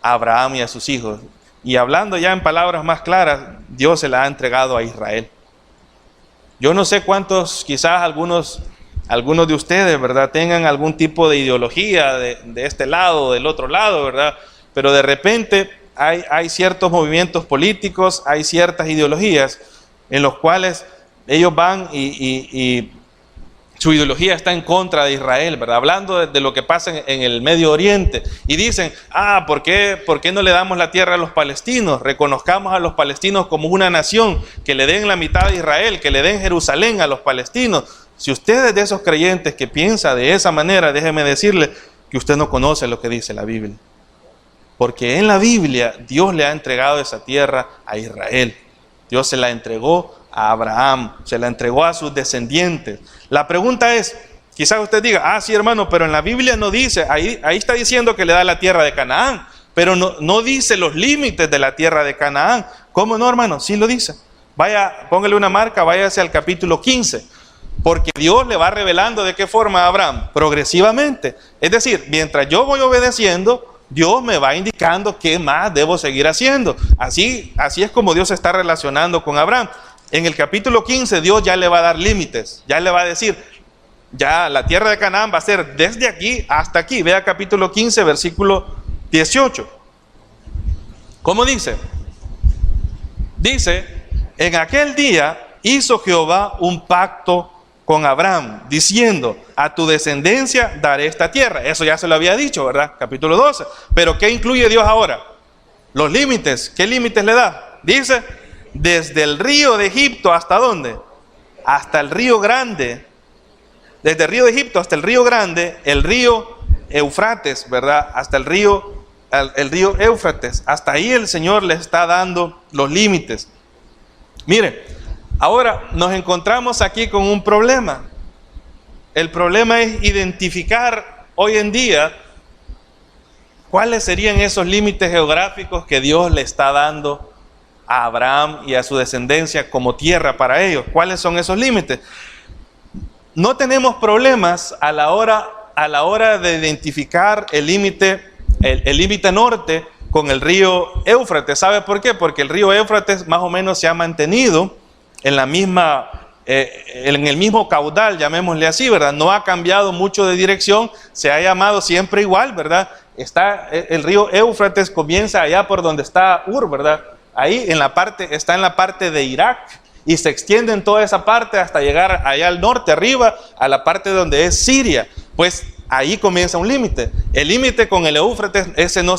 a Abraham y a sus hijos. Y hablando ya en palabras más claras, Dios se la ha entregado a Israel. Yo no sé cuántos, quizás algunos de ustedes, ¿verdad?, tengan algún tipo de ideología de este lado o del otro lado, ¿verdad? Pero de repente hay ciertos movimientos políticos, hay ciertas ideologías en los cuales ellos van y su ideología está en contra de Israel, ¿verdad? Hablando de lo que pasa en el Medio Oriente. Y dicen, ¿por qué no le damos la tierra a los palestinos? Reconozcamos a los palestinos como una nación, que le den la mitad de Israel, que le den Jerusalén a los palestinos. Si usted es de esos creyentes que piensa de esa manera, déjeme decirle que usted no conoce lo que dice la Biblia. Porque en la Biblia Dios le ha entregado esa tierra a Israel. Dios se la entregó a Abraham, se la entregó a sus descendientes. La pregunta es, quizás usted diga, sí hermano, pero en la Biblia no dice, ahí está diciendo que le da la tierra de Canaán, pero no dice los límites de la tierra de Canaán. ¿Cómo no, hermano? Sí lo dice. Vaya, póngale una marca, váyase al capítulo 15. Porque Dios le va revelando de qué forma a Abraham, progresivamente. Es decir, mientras yo voy obedeciendo, Dios me va indicando qué más debo seguir haciendo. Así es como Dios se está relacionando con Abraham. En el capítulo 15 Dios ya le va a dar límites, ya le va a decir, ya la tierra de Canaán va a ser desde aquí hasta aquí. Vea capítulo 15, versículo 18. ¿Cómo dice? Dice, en aquel día hizo Jehová un pacto con Abraham, diciendo, a tu descendencia daré esta tierra. Eso ya se lo había dicho, ¿verdad? Capítulo 12. Pero ¿qué incluye Dios ahora? Los límites. ¿Qué límites le da? Dice, desde el río de Egipto, ¿hasta dónde? Hasta el río Grande. Desde el río de Egipto hasta el río Grande, el río Eufrates, ¿verdad? Hasta el río Éufrates. Hasta ahí el Señor les está dando los límites. Mire, ahora nos encontramos aquí con un problema. El problema es identificar hoy en día cuáles serían esos límites geográficos que Dios le está dando a Abraham y a su descendencia como tierra para ellos. ¿Cuáles son esos límites? No tenemos problemas a la hora de identificar el límite norte con el río Éufrates. ¿Sabe por qué? Porque el río Éufrates más o menos se ha mantenido en el mismo caudal, llamémosle así, ¿verdad? No ha cambiado mucho de dirección, se ha llamado siempre igual, ¿verdad? El río Éufrates comienza allá por donde está Ur, ¿verdad? Ahí está en la parte de Irak y se extiende en toda esa parte hasta llegar allá al norte, arriba, a la parte donde es Siria. Pues ahí comienza un límite. El límite con el Éufrates, ese no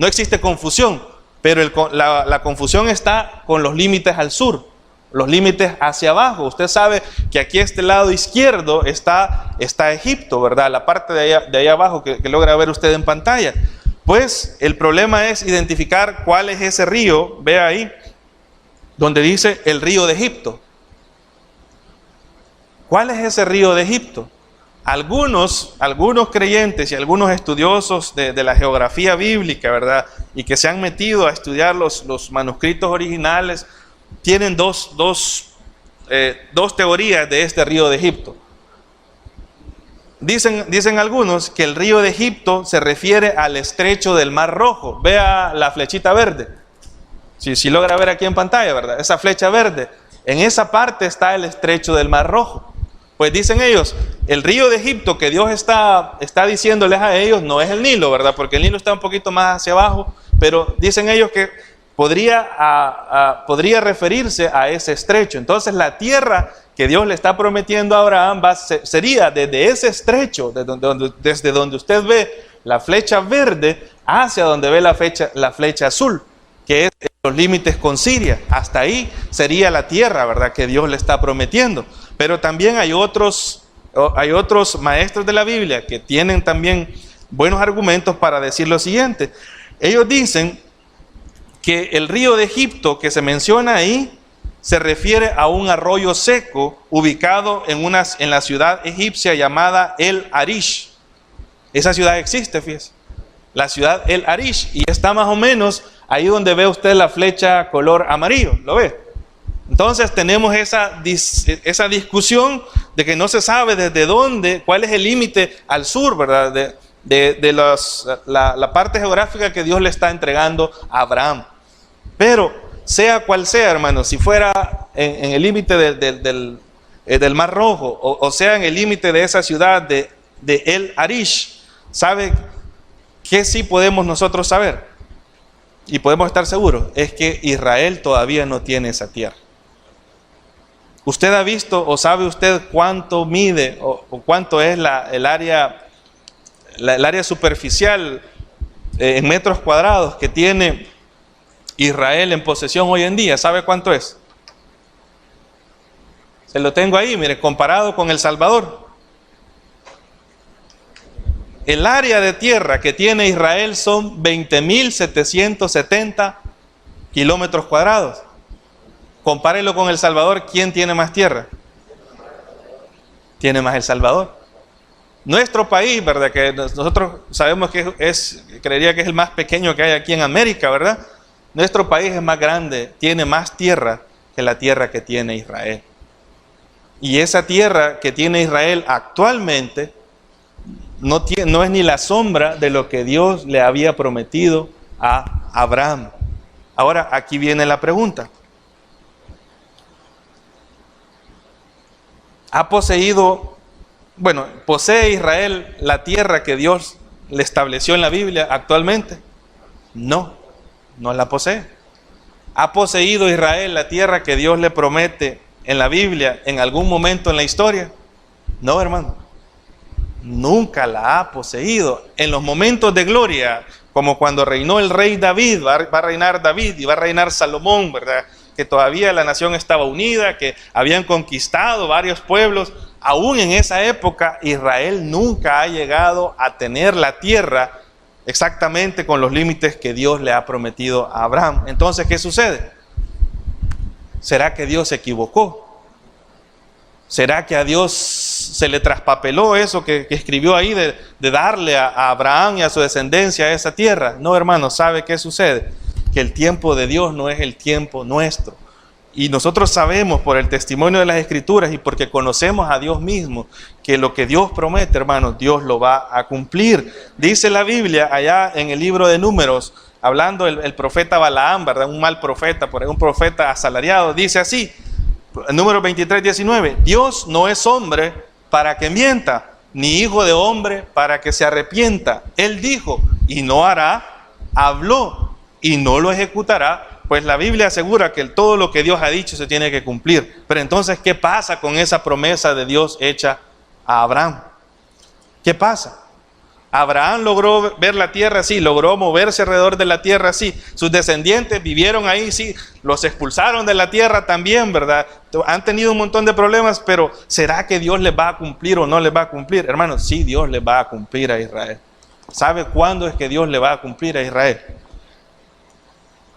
existe confusión. Pero la confusión está con los límites al sur, los límites hacia abajo. Usted sabe que aquí a este lado izquierdo está Egipto, ¿verdad? La parte de allá abajo que logra ver usted en pantalla. Pues el problema es identificar cuál es ese río, vea ahí, donde dice el río de Egipto. ¿Cuál es ese río de Egipto? Algunos creyentes y algunos estudiosos de la geografía bíblica, ¿verdad? Y que se han metido a estudiar los manuscritos originales, tienen dos teorías de este río de Egipto. Dicen algunos que el río de Egipto se refiere al estrecho del Mar Rojo. Vea la flechita verde. Si logra ver aquí en pantalla, ¿verdad? Esa flecha verde. En esa parte está el estrecho del Mar Rojo. Pues dicen ellos, el río de Egipto que Dios está diciéndoles a ellos no es el Nilo, ¿verdad? Porque el Nilo está un poquito más hacia abajo, pero dicen ellos que podría referirse a ese estrecho. Entonces la tierra que Dios le está prometiendo a Abraham sería desde ese estrecho, desde donde usted ve la flecha verde, hacia donde ve la flecha azul, que es los límites con Siria. Hasta ahí sería la tierra, ¿verdad?, que Dios le está prometiendo. Pero también hay otros maestros de la Biblia que tienen también buenos argumentos para decir lo siguiente. Ellos dicen que el río de Egipto que se menciona ahí se refiere a un arroyo seco ubicado en la ciudad egipcia llamada El Arish. Esa ciudad existe, fíjese. La ciudad El Arish, y está más o menos ahí donde ve usted la flecha color amarillo, ¿lo ve? Entonces tenemos esa discusión de que no se sabe desde dónde, cuál es el límite al sur, ¿verdad? La parte geográfica que Dios le está entregando a Abraham. Pero sea cual sea, hermanos, si fuera en el límite del Mar Rojo, o sea en el límite de esa ciudad de El Arish, ¿sabe qué sí podemos nosotros saber? Y podemos estar seguros, es que Israel todavía no tiene esa tierra. ¿Usted ha visto o sabe usted cuánto mide o cuánto es el área superficial en metros cuadrados que tiene Israel en posesión hoy en día? ¿Sabe cuánto es? Se lo tengo ahí, mire, comparado con El Salvador. El área de tierra que tiene Israel son 20.770 kilómetros cuadrados. Compárelo con El Salvador, ¿quién tiene más tierra? Tiene más El Salvador. Nuestro país, ¿verdad? Que nosotros sabemos que creería que es el más pequeño que hay aquí en América, ¿verdad? Nuestro país es más grande, tiene más tierra que la tierra que tiene Israel. Y esa tierra que tiene Israel actualmente no es ni la sombra de lo que Dios le había prometido a Abraham. Ahora, aquí viene la pregunta. ¿Posee Israel la tierra que Dios le estableció en la Biblia actualmente? No, no la posee. ¿Ha poseído Israel la tierra que Dios le promete en la Biblia en algún momento en la historia? No, hermano. Nunca la ha poseído. En los momentos de gloria, como cuando reinó el rey David, va a reinar David y va a reinar Salomón, ¿verdad? Que todavía la nación estaba unida, que habían conquistado varios pueblos. Aún en esa época, Israel nunca ha llegado a tener la tierra exactamente con los límites que Dios le ha prometido a Abraham. Entonces, ¿qué sucede? ¿Será que Dios se equivocó? ¿Será que a Dios se le traspapeló eso que escribió ahí de darle a Abraham y a su descendencia esa tierra? No, hermano, ¿sabe qué sucede? Que el tiempo de Dios no es el tiempo nuestro. Y nosotros sabemos por el testimonio de las Escrituras y porque conocemos a Dios mismo, que lo que Dios promete, hermanos, Dios lo va a cumplir. Dice la Biblia allá en el libro de Números, hablando el profeta Balaam, ¿verdad? Un mal profeta, un profeta asalariado, dice así, Números 23:19, Dios no es hombre para que mienta, ni hijo de hombre para que se arrepienta. Él dijo, y no hará, habló, y no lo ejecutará. Pues la Biblia asegura que todo lo que Dios ha dicho se tiene que cumplir. Pero entonces, ¿qué pasa con esa promesa de Dios hecha a Abraham? ¿Qué pasa? Abraham logró ver la tierra, sí, logró moverse alrededor de la tierra, sí. Sus descendientes vivieron ahí, sí. Los expulsaron de la tierra también, ¿verdad? Han tenido un montón de problemas, pero ¿será que Dios les va a cumplir o no les va a cumplir? Hermanos, sí, Dios les va a cumplir a Israel. ¿Sabe cuándo es que Dios le va a cumplir a Israel?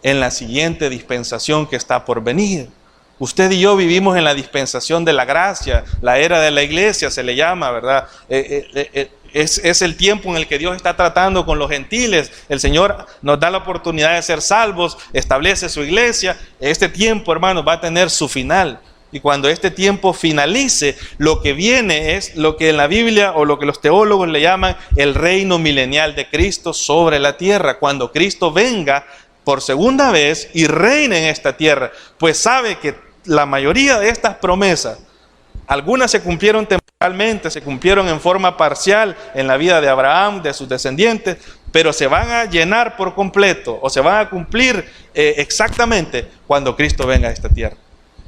En la siguiente dispensación que está por venir. Usted y yo vivimos en la dispensación de la gracia, la era de la iglesia se le llama, ¿verdad? Es el tiempo en el que Dios está tratando con los gentiles. El Señor nos da la oportunidad de ser salvos, establece su iglesia. Este tiempo, hermanos, va a tener su final. Y cuando este tiempo finalice, lo que viene es lo que en la Biblia o lo que los teólogos le llaman el reino milenial de Cristo sobre la tierra. Cuando Cristo venga por segunda vez y reina en esta tierra, pues sabe que la mayoría de estas promesas, algunas se cumplieron temporalmente, se cumplieron en forma parcial en la vida de Abraham, de sus descendientes, pero se van a llenar por completo o se van a cumplir exactamente cuando Cristo venga a esta tierra.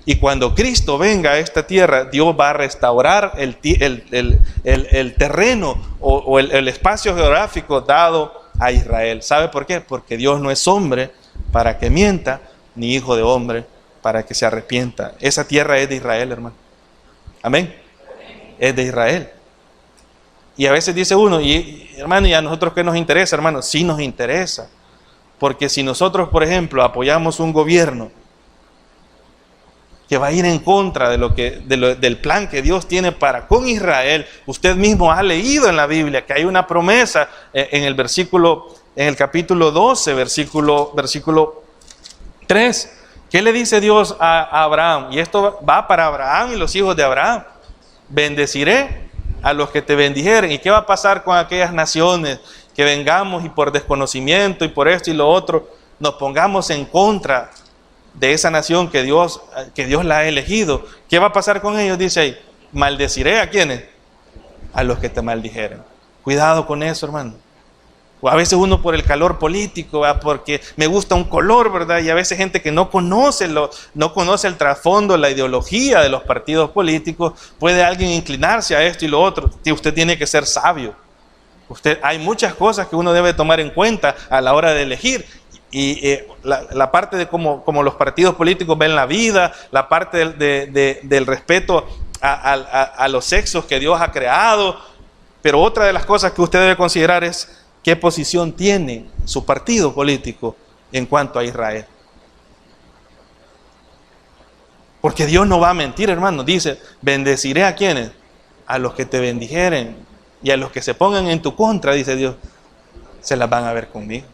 Y cuando Cristo venga a esta tierra, Dios va a restaurar el terreno o el espacio geográfico dado a Israel. ¿Sabe por qué? Porque Dios no es hombre para que mienta, ni hijo de hombre para que se arrepienta. Esa tierra es de Israel, hermano. Amén. Es de Israel. Y a veces dice uno, hermano, ¿y a nosotros qué nos interesa, hermano? Sí nos interesa. Porque si nosotros, por ejemplo, apoyamos un gobierno que va a ir en contra del plan que Dios tiene para con Israel, usted mismo ha leído en la Biblia que hay una promesa en el capítulo 12, versículo 3. ¿Qué le dice Dios a Abraham? Y esto va para Abraham y los hijos de Abraham. Bendeciré a los que te bendijeren. ¿Y qué va a pasar con aquellas naciones que vengamos y por desconocimiento y por esto y lo otro nos pongamos en contra de esa nación que Dios la ha elegido? ¿Qué va a pasar con ellos? Dice ahí, maldeciré ¿a quiénes? A los que te maldijeren. Cuidado con eso, hermano. O a veces uno por el calor político, ¿verdad? Porque me gusta un color, ¿verdad? Y a veces gente que no conoce el trasfondo, la ideología de los partidos políticos, puede alguien inclinarse a esto y lo otro. Usted tiene que ser sabio. Hay muchas cosas que uno debe tomar en cuenta a la hora de elegir. Y la parte de cómo los partidos políticos ven la vida, la parte del respeto a los sexos que Dios ha creado. Pero otra de las cosas que usted debe considerar es qué posición tiene su partido político en cuanto a Israel. Porque Dios no va a mentir, hermano. Dice, bendeciré ¿a quiénes? A los que te bendijeren. Y a los que se pongan en tu contra, dice Dios, se las van a ver conmigo.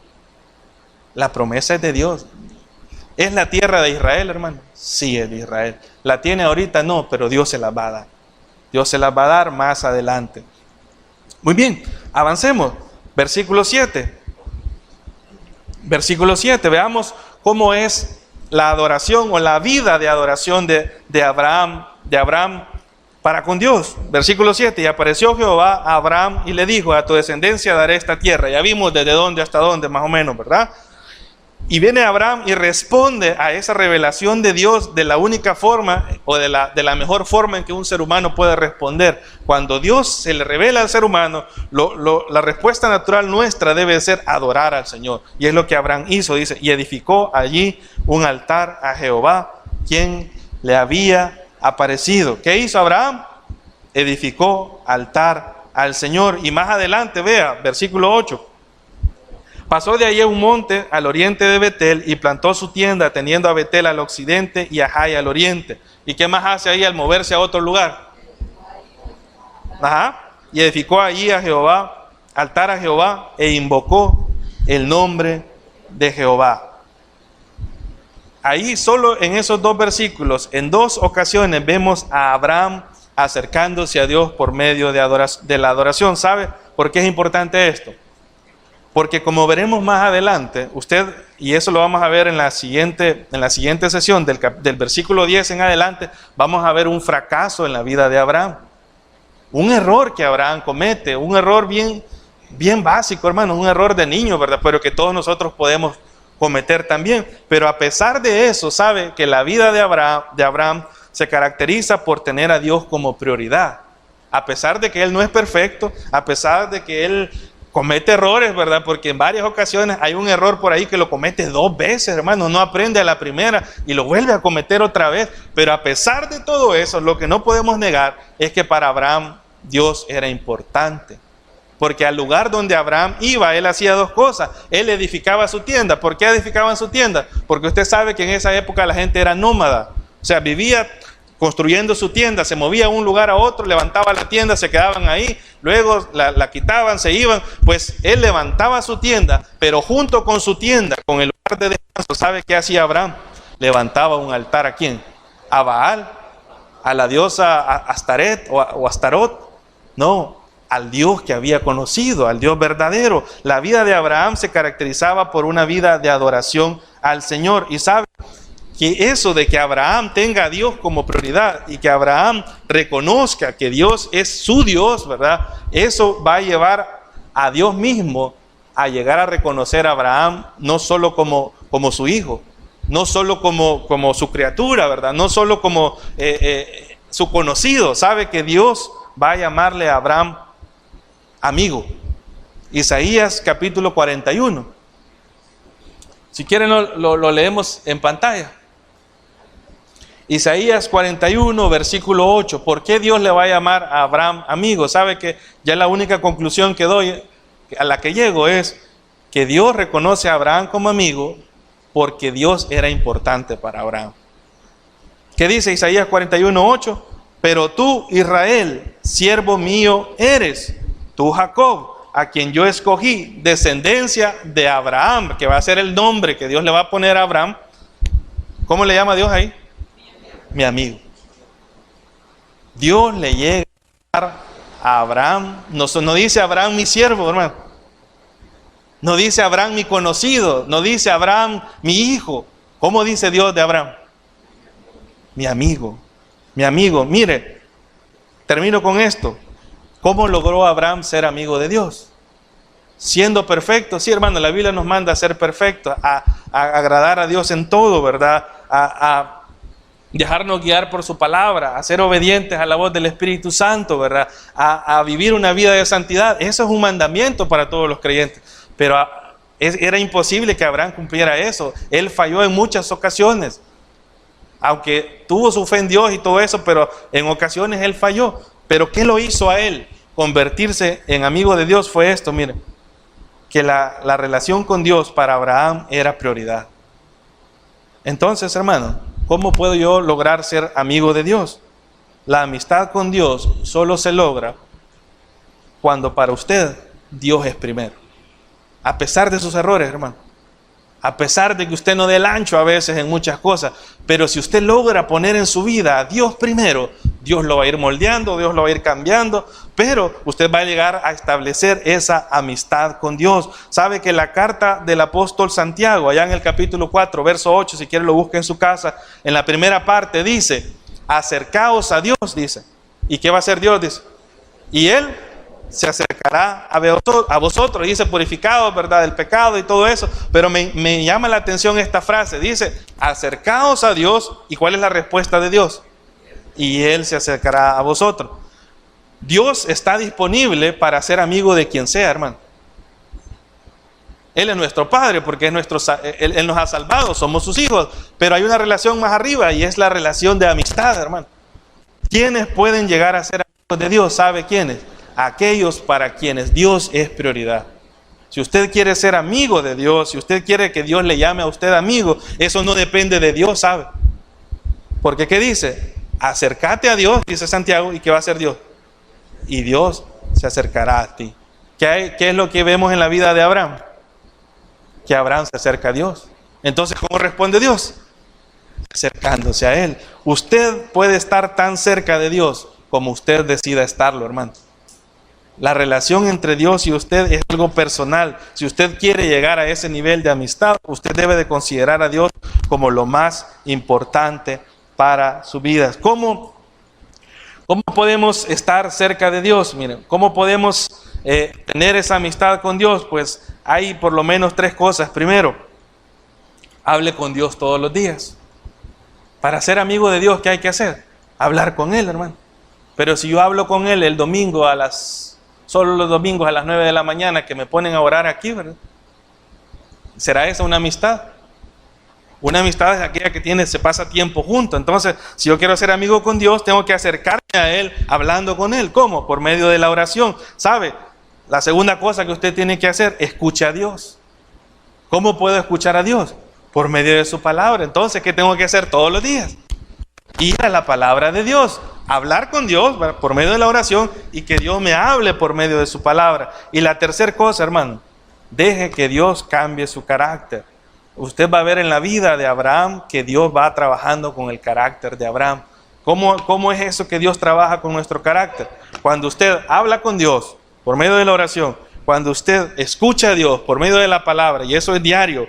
La promesa es de Dios. ¿Es la tierra de Israel, hermano? Sí, es de Israel. ¿La tiene ahorita? No, pero Dios se las va a dar. Dios se las va a dar más adelante. Muy bien, avancemos. Versículo 7. Versículo 7, veamos cómo es la adoración o la vida de adoración de Abraham para con Dios. Versículo 7, y apareció Jehová a Abraham y le dijo, a tu descendencia daré esta tierra. Ya vimos desde dónde hasta dónde, más o menos, ¿verdad? Y viene Abraham y responde a esa revelación de Dios de la única forma o de la mejor forma en que un ser humano puede responder. Cuando Dios se le revela al ser humano, la respuesta natural nuestra debe ser adorar al Señor. Y es lo que Abraham hizo, dice, y edificó allí un altar a Jehová, quien le había aparecido. ¿Qué hizo Abraham? Edificó altar al Señor. Y más adelante, vea, versículo 8. Pasó de allí a un monte al oriente de Betel y plantó su tienda, teniendo a Betel al occidente y a Jai al oriente. ¿Y qué más hace ahí al moverse a otro lugar? Y edificó allí a Jehová, altar a Jehová, e invocó el nombre de Jehová. Ahí solo en esos dos versículos, en dos ocasiones vemos a Abraham acercándose a Dios por medio de la adoración. ¿Sabe por qué es importante esto? Porque como veremos más adelante, usted, y eso lo vamos a ver en la siguiente sesión, del versículo 10 en adelante, vamos a ver un fracaso en la vida de Abraham. Un error que Abraham comete, un error bien básico, hermano, un error de niño, ¿verdad? Pero que todos nosotros podemos cometer también. Pero a pesar de eso, sabe que la vida de Abraham se caracteriza por tener a Dios como prioridad. A pesar de que él no es perfecto, a pesar de que él comete errores, ¿verdad? Porque en varias ocasiones hay un error por ahí que lo comete 2 veces, hermano. No aprende a la primera y lo vuelve a cometer otra vez. Pero a pesar de todo eso, lo que no podemos negar es que para Abraham Dios era importante. Porque al lugar donde Abraham iba, él hacía 2 cosas. Él edificaba su tienda. ¿Por qué edificaban su tienda? Porque usted sabe que en esa época la gente era nómada. O sea, vivía construyendo su tienda, se movía de un lugar a otro, levantaba la tienda, se quedaban ahí, luego la quitaban, se iban. Pues él levantaba su tienda, pero junto con su tienda, con el lugar de descanso, ¿sabe qué hacía Abraham? Levantaba un altar. ¿A quién? A Baal, a la diosa Astaret o Astarot. No, al Dios que había conocido, al Dios verdadero. La vida de Abraham se caracterizaba por una vida de adoración al Señor. Y sabe que eso de que Abraham tenga a Dios como prioridad y que Abraham reconozca que Dios es su Dios, ¿verdad? Eso va a llevar a Dios mismo a llegar a reconocer a Abraham no solo como su hijo, no solo como su criatura, ¿verdad? No solo como su conocido. Sabe que Dios va a llamarle a Abraham amigo. Isaías capítulo 41. Si quieren lo leemos en pantalla. Isaías 41, versículo 8. ¿Por qué Dios le va a llamar a Abraham amigo? Sabe que ya la única conclusión que doy, a la que llego, es que Dios reconoce a Abraham como amigo porque Dios era importante para Abraham. ¿Qué dice Isaías 41, 8? Pero tú, Israel, siervo mío eres, tú, Jacob, a quien yo escogí, descendencia de Abraham, que va a ser el nombre que Dios le va a poner a Abraham. ¿Cómo le llama Dios ahí? Mi amigo. Dios le llega a dar a Abraham, no dice Abraham mi siervo, hermano. No dice Abraham mi conocido, no dice Abraham mi hijo. ¿Cómo dice Dios de Abraham? Mi amigo, mi amigo. Mire, termino con esto. ¿Cómo logró Abraham ser amigo de Dios? Siendo perfecto. Sí, hermano, la Biblia nos manda a ser perfectos, a agradar a Dios en todo, ¿verdad? A dejarnos guiar por su palabra, a ser obedientes a la voz del Espíritu Santo, ¿verdad? A vivir una vida de santidad. Eso es un mandamiento para todos los creyentes. Pero era imposible que Abraham cumpliera eso. Él falló en muchas ocasiones. Aunque tuvo su fe en Dios y todo eso, pero en ocasiones él falló. Pero ¿qué lo hizo a él convertirse en amigo de Dios? Fue esto, miren, que la relación con Dios para Abraham era prioridad. Entonces, hermano, ¿cómo puedo yo lograr ser amigo de Dios? La amistad con Dios solo se logra cuando para usted Dios es primero. A pesar de sus errores, hermano. A pesar de que usted no dé el ancho a veces en muchas cosas, pero si usted logra poner en su vida a Dios primero, Dios lo va a ir moldeando, Dios lo va a ir cambiando, pero usted va a llegar a establecer esa amistad con Dios. Sabe que la carta del apóstol Santiago, allá en el capítulo 4, verso 8, si quiere lo busque en su casa, en la primera parte dice, acercaos a Dios, dice. ¿Y qué va a hacer Dios? Dice, y Él se acercará a vosotros, dice, purificados, ¿verdad?, del pecado y todo eso. Pero me llama la atención esta frase, dice, acercaos a Dios. ¿Y cuál es la respuesta de Dios? Y Él se acercará a vosotros. Dios está disponible para ser amigo de quien sea, hermano. Él es nuestro Padre porque Él nos ha salvado, somos sus hijos. Pero hay una relación más arriba y es la relación de amistad, hermano. ¿Quiénes pueden llegar a ser amigos de Dios? ¿Sabe quiénes? Aquellos para quienes Dios es prioridad. Si usted quiere ser amigo de Dios, si usted quiere que Dios le llame a usted amigo, eso no depende de Dios, ¿sabe? Porque ¿qué dice? Acércate a Dios, dice Santiago, ¿y qué va a hacer Dios? Y Dios se acercará a ti. ¿Qué es lo que vemos en la vida de Abraham? Que Abraham se acerca a Dios. Entonces, ¿cómo responde Dios? Acercándose a Él. Usted puede estar tan cerca de Dios como usted decida estarlo, hermano. La relación entre Dios y usted es algo personal. Si usted quiere llegar a ese nivel de amistad, usted debe de considerar a Dios como lo más importante para su vida. ¿Cómo podemos estar cerca de Dios? Miren, ¿cómo podemos tener esa amistad con Dios? Pues hay por lo menos 3 cosas. Primero, hable con Dios todos los días. Para ser amigo de Dios, ¿qué hay que hacer? Hablar con Él, hermano. Pero si yo hablo con Él el domingo solo los domingos a las 9 de la mañana que me ponen a orar aquí, ¿verdad? ¿Será esa una amistad? Una amistad es aquella que se pasa tiempo junto. Entonces, si yo quiero ser amigo con Dios, tengo que acercarme a Él hablando con Él. ¿Cómo? Por medio de la oración. ¿Sabe? La segunda cosa que usted tiene que hacer, escuche a Dios. ¿Cómo puedo escuchar a Dios? Por medio de su palabra. Entonces, ¿qué tengo que hacer todos los días? Ir a la palabra de Dios, hablar con Dios por medio de la oración y que Dios me hable por medio de su palabra. Y la tercera cosa, hermano, deje que Dios cambie su carácter. Usted va a ver en la vida de Abraham que Dios va trabajando con el carácter de Abraham. ¿Cómo es eso que Dios trabaja con nuestro carácter? Cuando usted habla con Dios por medio de la oración, cuando usted escucha a Dios por medio de la palabra, y eso es diario,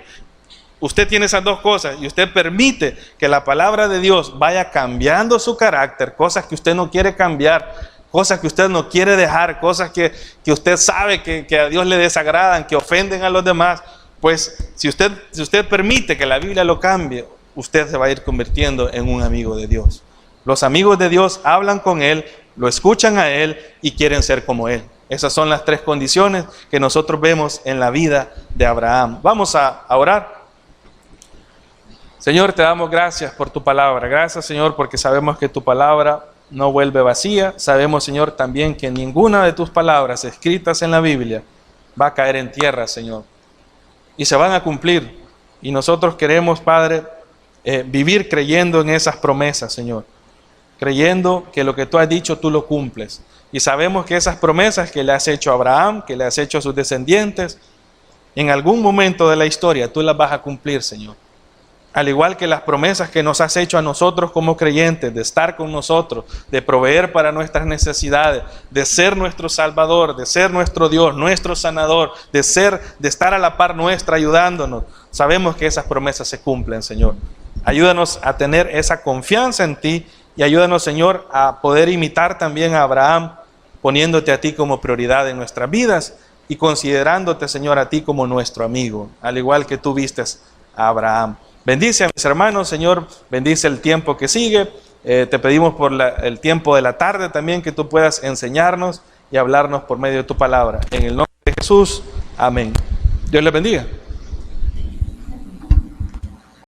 usted tiene esas 2 cosas y usted permite que la palabra de Dios vaya cambiando su carácter, cosas que usted no quiere cambiar, cosas que usted no quiere dejar, cosas que usted sabe que a Dios le desagradan, que ofenden a los demás. Pues si usted permite que la Biblia lo cambie, usted se va a ir convirtiendo en un amigo de Dios. Los amigos de Dios hablan con Él, lo escuchan a Él y quieren ser como Él. Esas son las 3 condiciones que nosotros vemos en la vida de Abraham. Vamos a orar. Señor, te damos gracias por tu palabra. Gracias, Señor, porque sabemos que tu palabra no vuelve vacía. Sabemos, Señor, también que ninguna de tus palabras escritas en la Biblia va a caer en tierra, Señor. Y se van a cumplir. Y nosotros queremos, Padre, vivir creyendo en esas promesas, Señor. Creyendo que lo que tú has dicho, tú lo cumples. Y sabemos que esas promesas que le has hecho a Abraham, que le has hecho a sus descendientes, en algún momento de la historia tú las vas a cumplir, Señor. Al igual que las promesas que nos has hecho a nosotros como creyentes, de estar con nosotros, de proveer para nuestras necesidades, de ser nuestro Salvador, de ser nuestro Dios, nuestro sanador, de estar a la par nuestra ayudándonos. Sabemos que esas promesas se cumplen, Señor. Ayúdanos a tener esa confianza en ti y ayúdanos, Señor, a poder imitar también a Abraham, poniéndote a ti como prioridad en nuestras vidas y considerándote, Señor, a ti como nuestro amigo, al igual que tú vistes a Abraham. Bendice a mis hermanos, Señor, bendice el tiempo que sigue. Te pedimos por el tiempo de la tarde también que tú puedas enseñarnos y hablarnos por medio de tu palabra. En el nombre de Jesús, amén. Dios les bendiga.